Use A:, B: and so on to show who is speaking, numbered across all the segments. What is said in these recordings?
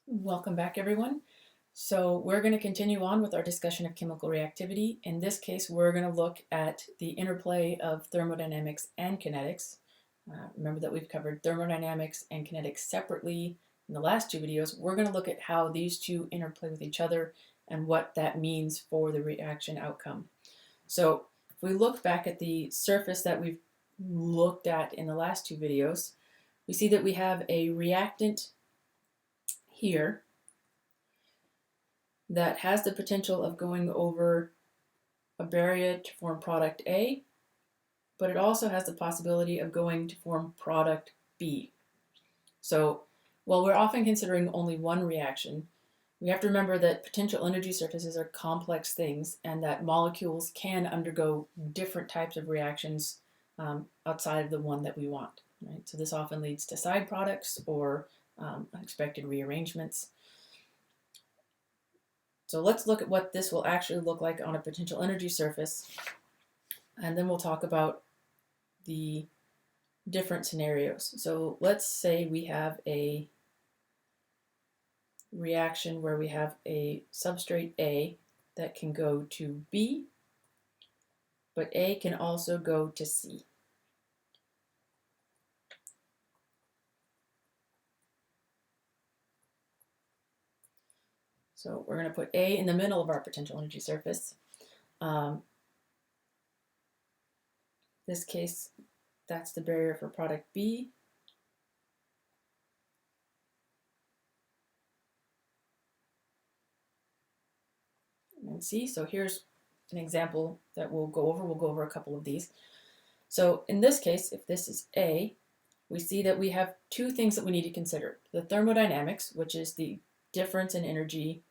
A: Welcome back, everyone. So we're going to continue on with our discussion of chemical reactivity. In this case, we're going to look at the interplay of thermodynamics and kinetics. Remember that we've covered thermodynamics and kinetics separately in the last two videos. We're going to look at how these two interplay with each other and what that means for the reaction outcome. So if we look back at the surface that we've looked at in the last two videos, we see that we have a reactant here that has the potential of going over a barrier to form product A, but it also has the possibility of going to form product B. So while we're often considering only one reaction, we have to remember that potential energy surfaces are complex things and that molecules can undergo different types of reactions outside of the one that we want. Right? So this often leads to side products or unexpected rearrangements. So let's look at what this will actually look like on a potential energy surface, and then we'll talk about the different scenarios. So let's say we have a reaction where we have a substrate A that can go to B, but A can also go to C. So we're going to put A in the middle of our potential energy surface. This case, that's the barrier for product B. And C. So here's an example that we'll go over. We'll go over a couple of these. So in this case, if this is A, we see that we have two things that we need to consider. The thermodynamics, which is the difference in energy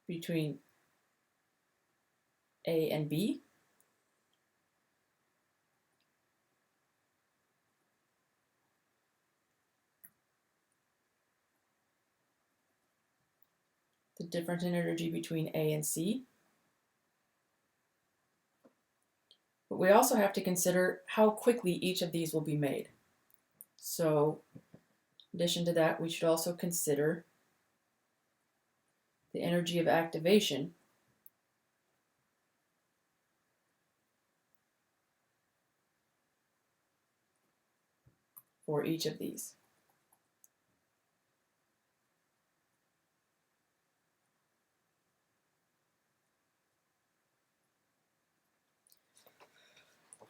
A: between A and B. The difference in energy between A and C. But we also have to consider how quickly each of these will be made. So in addition to that, we should also consider the energy of activation for each of these.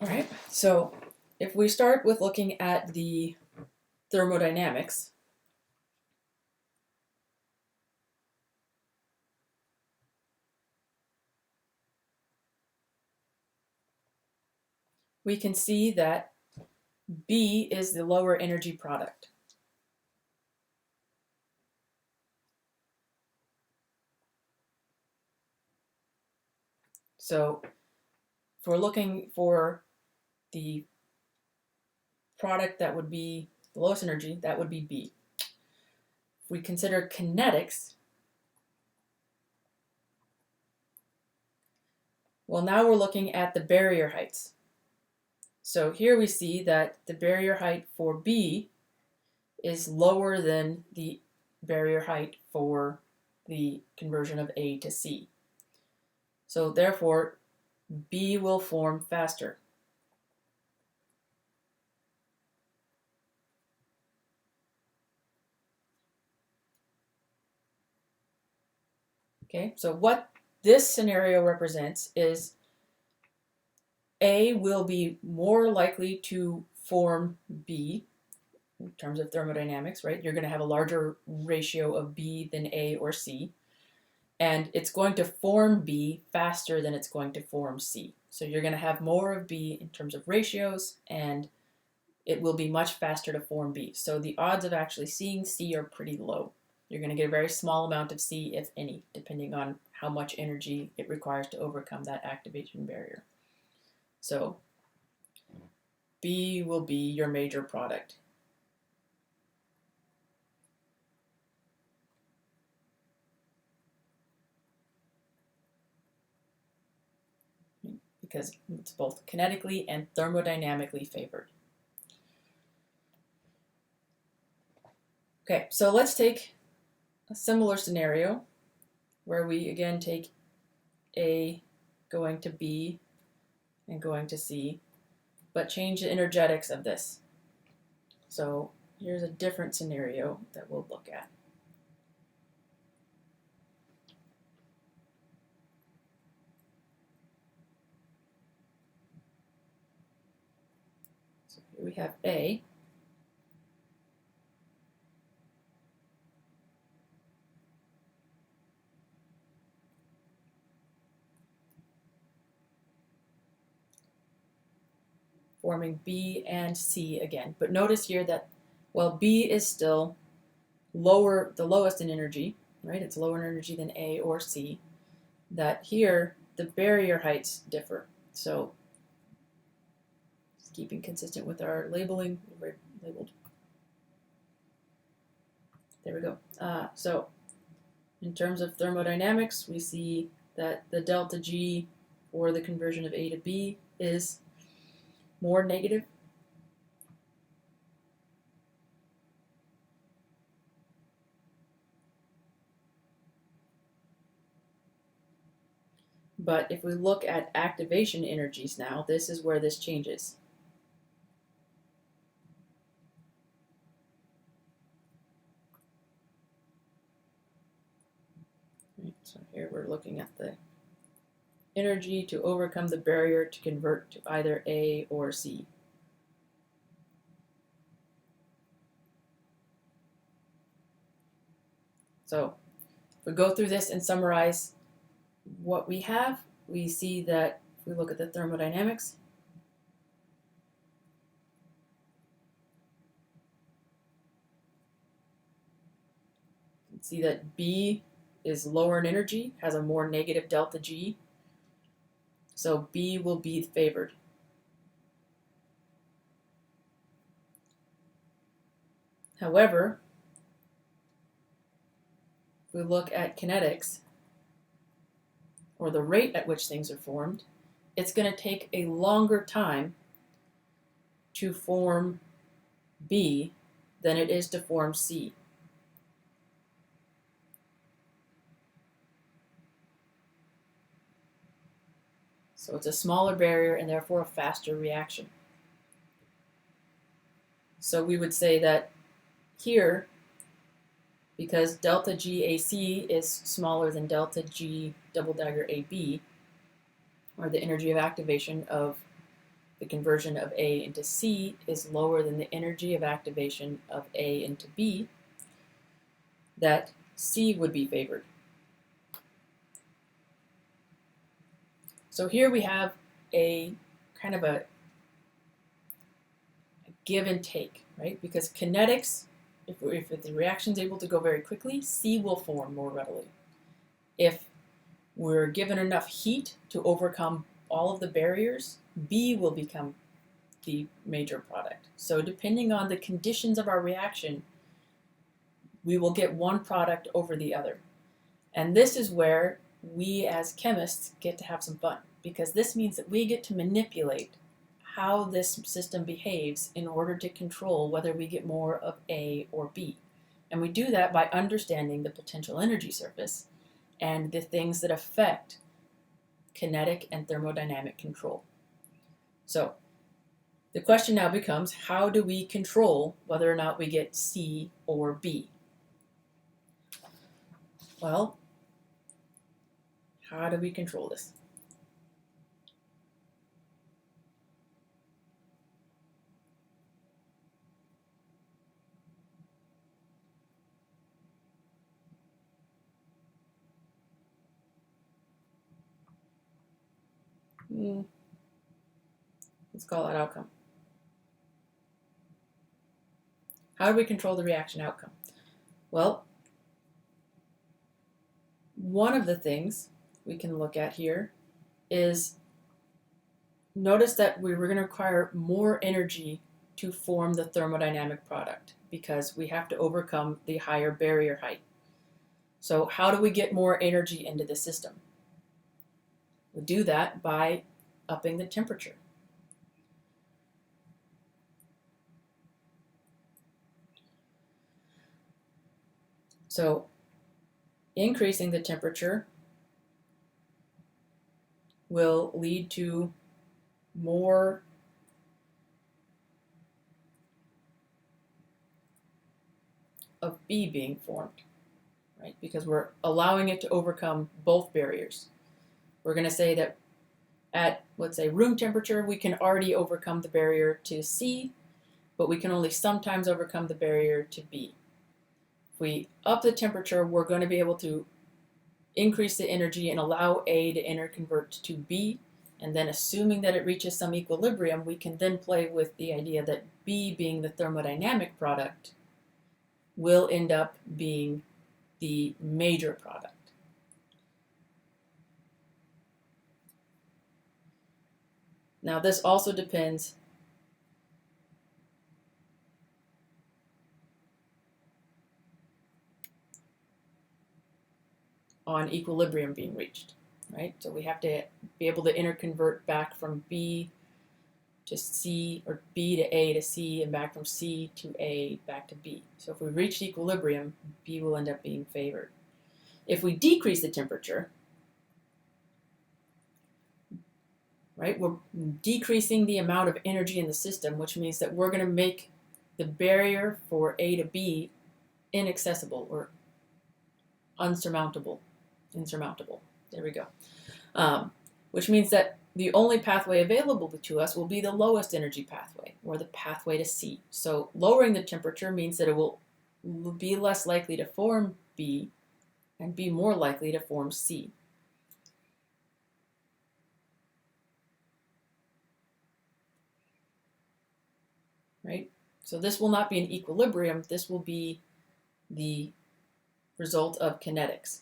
A: All right, so if we start with looking at the thermodynamics, we can see that B is the lower energy product. So if we're looking for the product that would be the lowest energy, that would be B. If we consider kinetics, well, now we're looking at the barrier heights. So here we see that the barrier height for B is lower than the barrier height for the conversion of A to C. So therefore, B will form faster. Okay, so what this scenario represents is A will be more likely to form B in terms of thermodynamics, right? You're going to have a larger ratio of B than A or C. And it's going to form B faster than it's going to form C. So you're going to have more of B in terms of ratios, and it will be much faster to form B. So the odds of actually seeing C are pretty low. You're going to get a very small amount of C, if any, depending on how much energy it requires to overcome that activation barrier. So B will be your major product. Because it's both kinetically and thermodynamically favored. Okay, so let's take a similar scenario where we again take A going to B and going to C, but change the energetics of this. So here's a different scenario that we'll look at. So here we have A. Forming B and C again. But notice here that while B is still lower, the lowest in energy, right? It's lower in energy than A or C, that here the barrier heights differ. So keeping consistent with our labeling, labeled. There we go. So in terms of thermodynamics, we see that the delta G for the conversion of A to B is more negative. But if we look at activation energies now, this is where this changes. Right, so here we're looking at the energy to overcome the barrier to convert to either A or C. So if we go through this and summarize what we have, we see that if we look at the thermodynamics, you can see that B is lower in energy, has a more negative delta G, so B will be favored. However, if we look at kinetics, or the rate at which things are formed, it's going to take a longer time to form B than it is to form C. So it's a smaller barrier and therefore a faster reaction. So we would say that here, because delta GAC is smaller than delta G double dagger AB, or the energy of activation of the conversion of A into C is lower than the energy of activation of A into B, that C would be favored. So here we have a kind of a give and take, right? Because kinetics, if the reaction is able to go very quickly, C will form more readily. If we're given enough heat to overcome all of the barriers, B will become the major product. So depending on the conditions of our reaction, we will get one product over the other. And this is where we as chemists get to have some fun, because this means that we get to manipulate how this system behaves in order to control whether we get more of A or B. And we do that by understanding the potential energy surface and the things that affect kinetic and thermodynamic control. So the question now becomes, how do we control whether or not we get C or B? Well, how do we control this? Let's call it outcome. How do we control the reaction outcome? Well, one of the things we can look at here is notice that we were going to require more energy to form the thermodynamic product because we have to overcome the higher barrier height. So how do we get more energy into the system? We do that by upping the temperature. So increasing the temperature will lead to more of B being formed, right? Because we're allowing it to overcome both barriers. We're going to say that at, let's say, room temperature, we can already overcome the barrier to C, but we can only sometimes overcome the barrier to B. If we up the temperature, we're going to be able to increase the energy and allow A to interconvert to B, and then assuming that it reaches some equilibrium, we can then play with the idea that B, being the thermodynamic product, will end up being the major product. Now this also depends on equilibrium being reached, right? So we have to be able to interconvert back from B to C, or B to A to C, and back from C to A back to B. So if we reach equilibrium, B will end up being favored. If we decrease the temperature, right, we're decreasing the amount of energy in the system, which means that we're going to make the barrier for A to B inaccessible or insurmountable. There we go. Which means that the only pathway available to us will be the lowest energy pathway, or the pathway to C. So lowering the temperature means that it will be less likely to form B and be more likely to form C. Right? So this will not be an equilibrium. This will be the result of kinetics.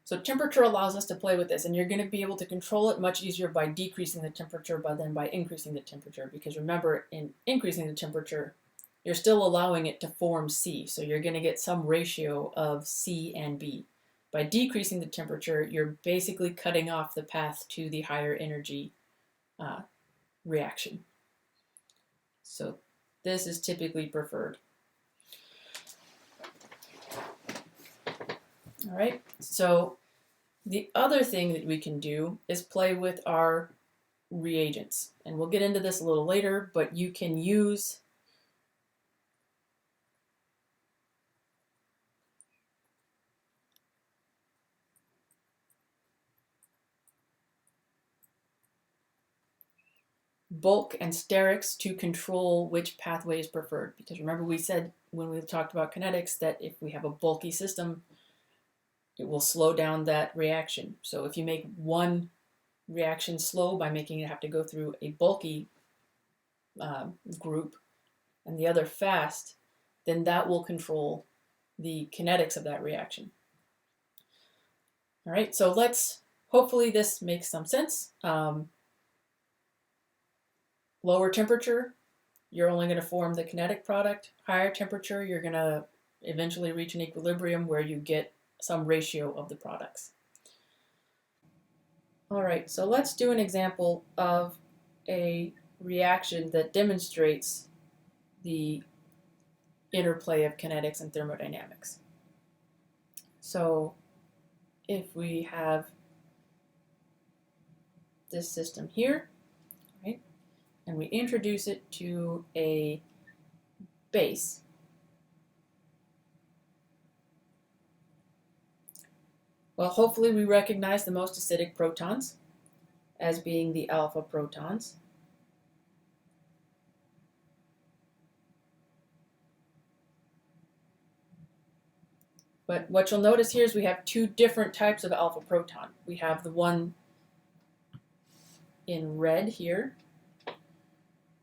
A: So temperature allows us to play with this, and you're going to be able to control it much easier by decreasing the temperature than by increasing the temperature. Because remember, in increasing the temperature, you're still allowing it to form C. So you're going to get some ratio of C and B. By decreasing the temperature, you're basically cutting off the path to the higher energy reaction. So this is typically preferred. All right, so the other thing that we can do is play with our reagents. And we'll get into this a little later, but you can use bulk and sterics to control which pathway is preferred. Because remember, we said when we talked about kinetics that if we have a bulky system, it will slow down that reaction. So if you make one reaction slow by making it have to go through a bulky group and the other fast, then that will control the kinetics of that reaction. All right, so hopefully this makes some sense. Lower temperature, you're only going to form the kinetic product. Higher temperature, you're going to eventually reach an equilibrium where you get some ratio of the products. All right, so let's do an example of a reaction that demonstrates the interplay of kinetics and thermodynamics. So if we have this system here, right, and we introduce it to a base, well, hopefully we recognize the most acidic protons as being the alpha protons. But what you'll notice here is we have two different types of alpha proton. We have the one in red here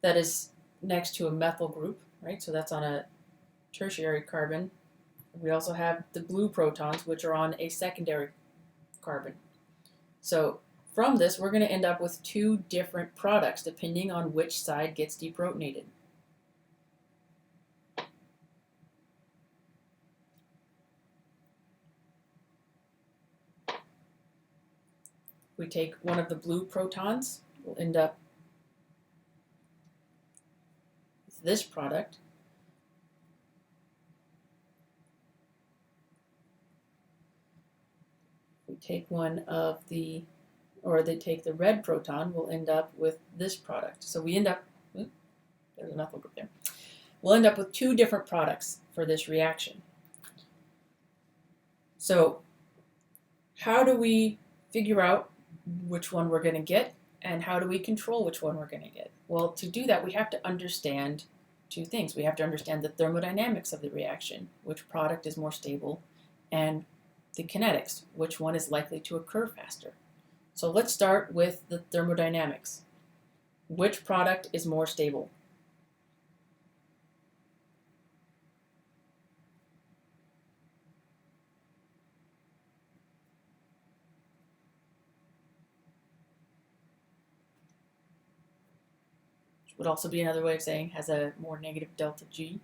A: that is next to a methyl group, right? So that's on a tertiary carbon. We also have the blue protons, which are on a secondary carbon. So from this, we're going to end up with two different products depending on which side gets deprotonated. We take one of the blue protons, we'll end up with this product. take one of the, or they take the red proton, we'll end up with this product. So we end up, there's a methyl group there. We'll end up with two different products for this reaction. So how do we figure out which one we're going to get, and how do we control which one we're going to get? Well, to do that, we have to understand two things. We have to understand the thermodynamics of the reaction, which product is more stable, and the kinetics, which one is likely to occur faster. So let's start with the thermodynamics. Which product is more stable? Which would also be another way of saying has a more negative delta G.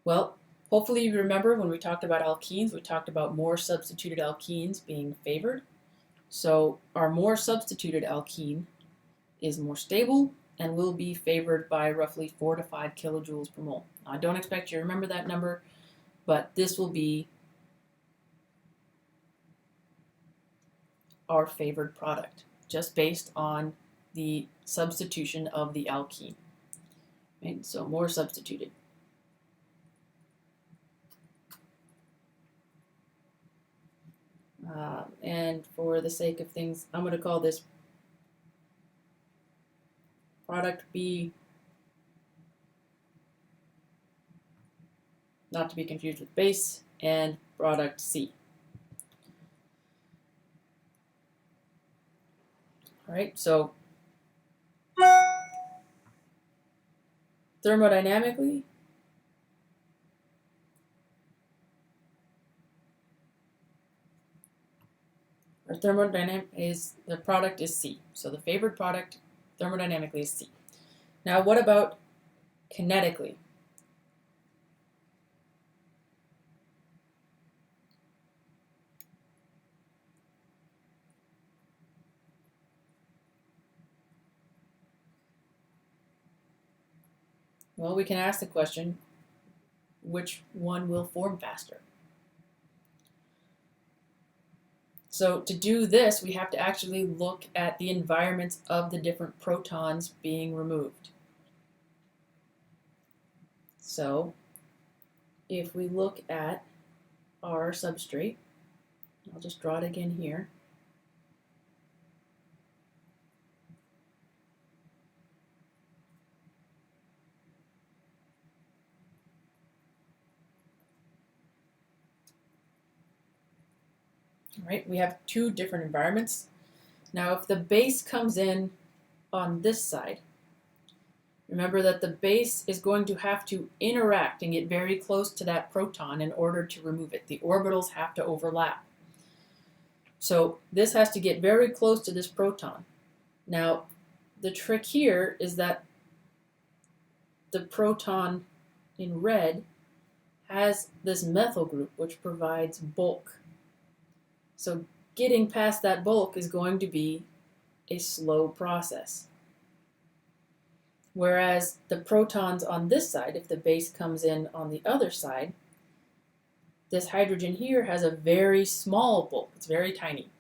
A: Well, hopefully you remember when we talked about alkenes, we talked about more substituted alkenes being favored. So our more substituted alkene is more stable and will be favored by roughly 4 to 5 kilojoules per mole. Now, I don't expect you to remember that number, but this will be our favored product, just based on the substitution of the alkene. Right? So more substituted. And for the sake of things, I'm going to call this product B, not to be confused with base, and product C. All right, so thermodynamically, our thermodynamic is, the product is C. So the favored product thermodynamically is C. Now what about kinetically? Well, we can ask the question, which one will form faster? So to do this, we have to actually look at the environments of the different protons being removed. So if we look at our substrate, I'll just draw it again here. All right, we have two different environments. Now if the base comes in on this side, remember that the base is going to have to interact and get very close to that proton in order to remove it. The orbitals have to overlap. So this has to get very close to this proton. Now, the trick here is that the proton in red has this methyl group, which provides bulk. So getting past that bulk is going to be a slow process. Whereas the protons on this side, if the base comes in on the other side, this hydrogen here has a very small bulk. It's very tiny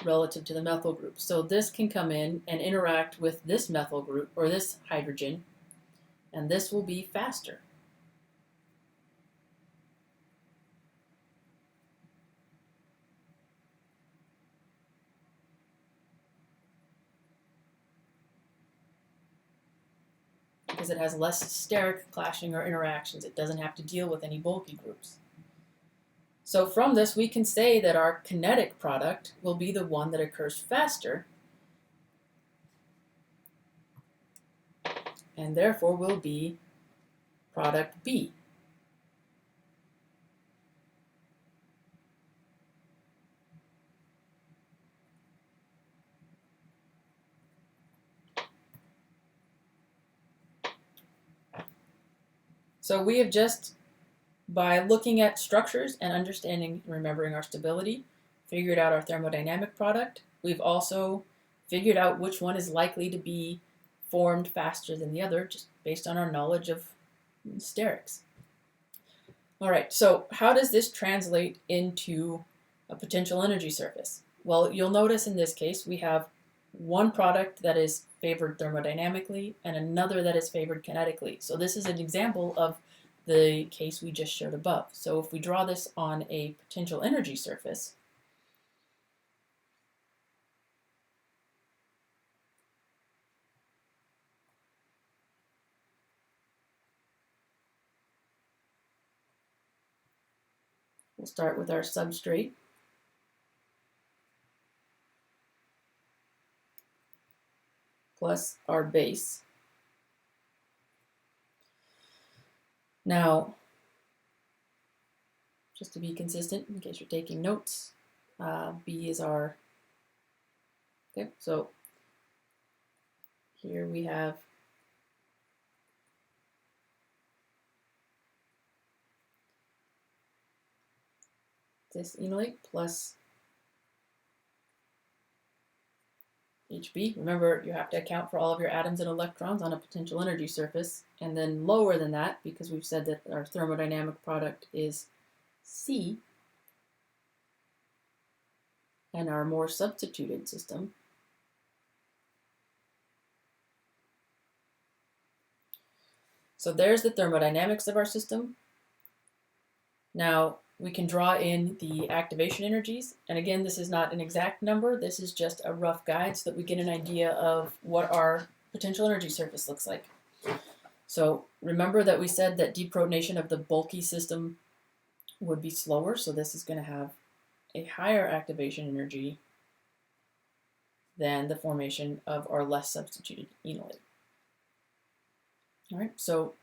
A: relative to the methyl group. So this can come in and interact with this methyl group, or this hydrogen, and this will be faster. Because it has less steric clashing or interactions. It doesn't have to deal with any bulky groups. So from this, we can say that our kinetic product will be the one that occurs faster, and therefore will be product B. So we have just, by looking at structures and understanding and remembering our stability, figured out our thermodynamic product. We've also figured out which one is likely to be formed faster than the other, just based on our knowledge of sterics. All right, so how does this translate into a potential energy surface. Well, you'll notice in this case we have one product that is favored thermodynamically and another that is favored kinetically. So this is an example of the case we just showed above. So if we draw this on a potential energy surface, we'll start with our substrate. Plus our base. Now, just to be consistent, in case you're taking notes, B is our, okay, so here we have this enolate plus HB. Remember, you have to account for all of your atoms and electrons on a potential energy surface, and then lower than that, because we've said that our thermodynamic product is C, and our more substituted system so there's the thermodynamics of our system. Now we can draw in the activation energies, and again, this is not an exact number, this is just a rough guide so that we get an idea of what our potential energy surface looks like. So remember that we said that deprotonation of the bulky system would be slower, so this is going to have a higher activation energy than the formation of our less substituted enolate. All right, so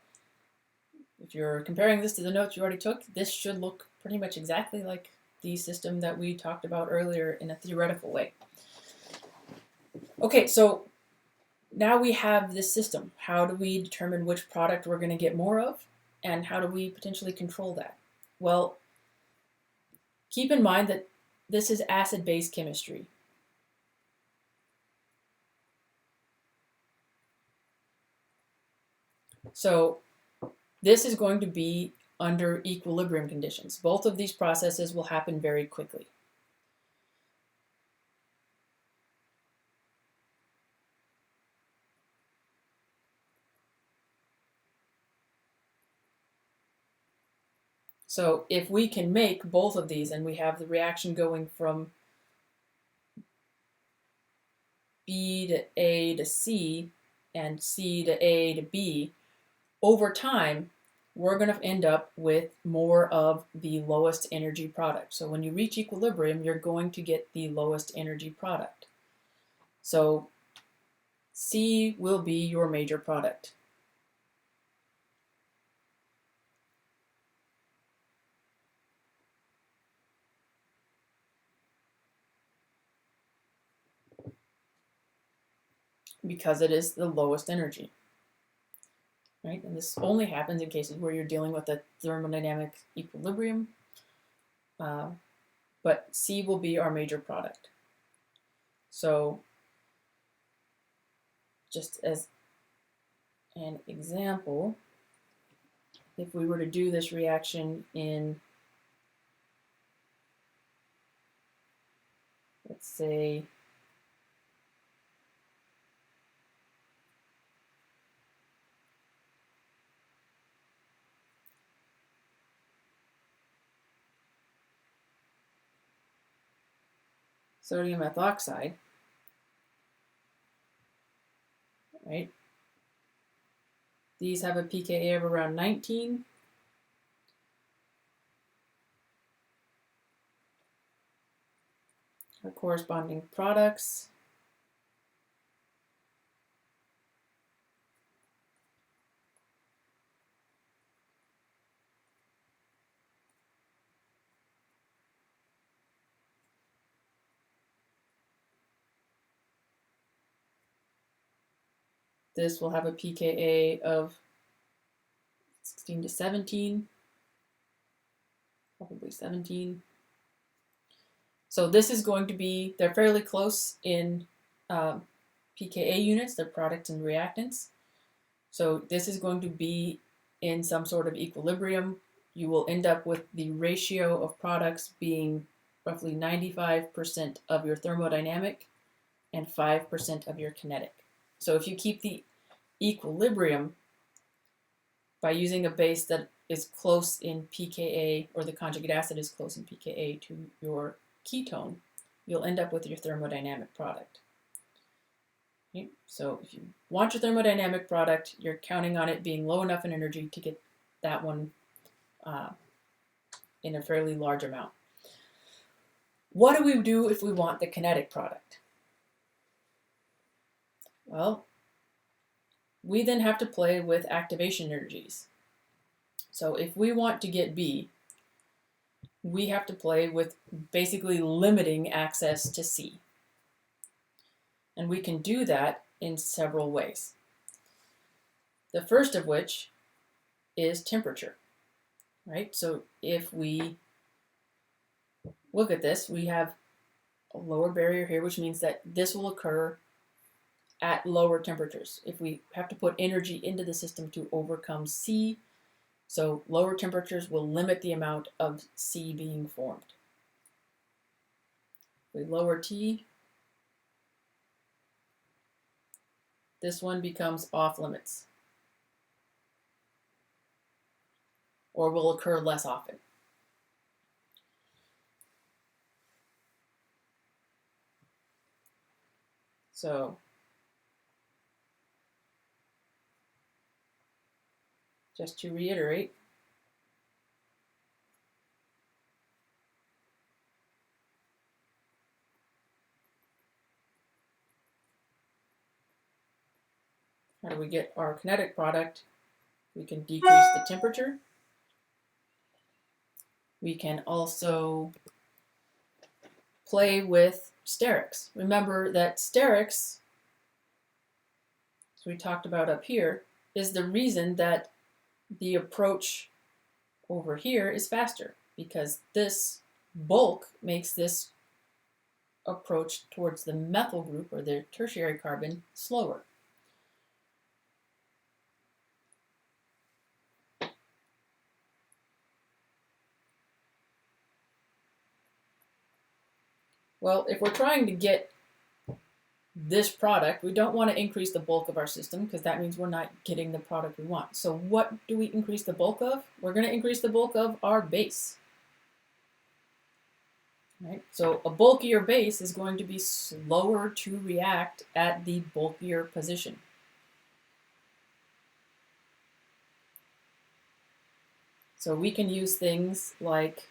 A: if you're comparing this to the notes you already took, this should look pretty much exactly like the system that we talked about earlier in a theoretical way. Okay, so now we have this system. How do we determine which product we're going to get more of, and how do we potentially control that? Well, keep in mind that this is acid-base chemistry. So this is going to be under equilibrium conditions. Both of these processes will happen very quickly. So if we can make both of these and we have the reaction going from B to A to C and C to A to B, over time, we're going to end up with more of the lowest energy product. So when you reach equilibrium, you're going to get the lowest energy product. So C will be your major product. Because it is the lowest energy. Right? And this only happens in cases where you're dealing with a thermodynamic equilibrium. But C will be our major product. So just as an example, if we were to do this reaction in, let's say, sodium ethoxide, right? These have a pKa of around 19. Our corresponding products. This will have a pKa of 16 to 17, probably 17. So this is going to be, they're fairly close in pKa units, they're products and reactants. So this is going to be in some sort of equilibrium. You will end up with the ratio of products being roughly 95% of your thermodynamic and 5% of your kinetic. So if you keep the equilibrium by using a base that is close in pKa, or the conjugate acid is close in pKa to your ketone, you'll end up with your thermodynamic product. Okay? So if you want your thermodynamic product, you're counting on it being low enough in energy to get that one in a fairly large amount. What do we do if we want the kinetic product? Well, we then have to play with activation energies. So if we want to get B, we have to play with basically limiting access to C. And we can do that in several ways. The first of which is temperature, right? So if we look at this, we have a lower barrier here, which means that this will occur at lower temperatures. If we have to put energy into the system to overcome C, so lower temperatures will limit the amount of C being formed. If we lower T, this one becomes off limits, or will occur less often. So just to reiterate, how do we get our kinetic product? We can decrease the temperature. We can also play with sterics. Remember that sterics, as we talked about up here, is the reason that the approach over here is faster, because this bulk makes this approach towards the methyl group, or the tertiary carbon, slower. Well, if we're trying to get this product, we don't want to increase the bulk of our system, because that means we're not getting the product we want. So what do we increase the bulk of? We're going to increase the bulk of our base. Right? So a bulkier base is going to be slower to react at the bulkier position. So we can use things like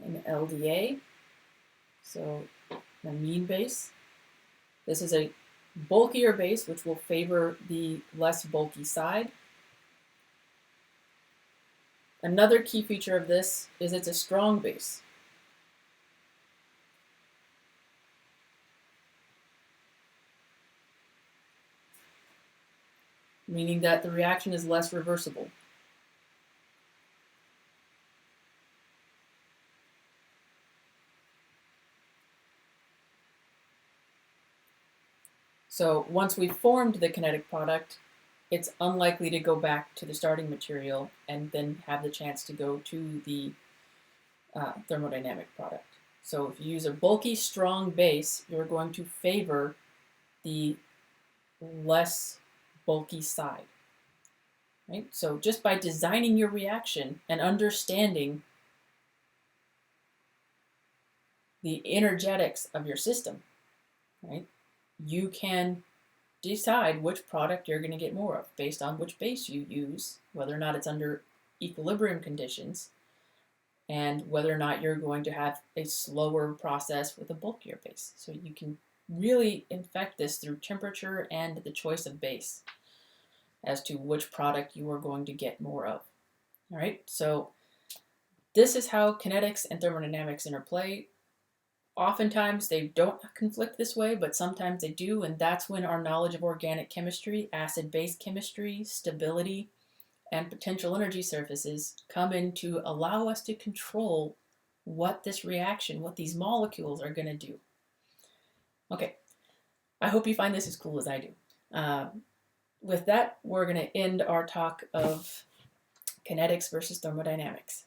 A: an LDA, so a mean base. This is a bulkier base, which will favor the less bulky side. Another key feature of this is it's a strong base. Meaning that the reaction is less reversible. So once we've formed the kinetic product, it's unlikely to go back to the starting material and then have the chance to go to the thermodynamic product. So if you use a bulky, strong base, you're going to favor the less bulky side. Right? So just by designing your reaction and understanding the energetics of your system, right, you can decide which product you're going to get more of based on which base you use, whether or not it's under equilibrium conditions, and whether or not you're going to have a slower process with a bulkier base. So you can really infect this through temperature and the choice of base as to which product you are going to get more of. All right, so this is how kinetics and thermodynamics interplay. Oftentimes they don't conflict this way, but sometimes they do, and that's when our knowledge of organic chemistry, acid-base chemistry, stability, and potential energy surfaces come in to allow us to control what this reaction, what these molecules are going to do. Okay, I hope you find this as cool as I do. With that, we're going to end our talk of kinetics versus thermodynamics.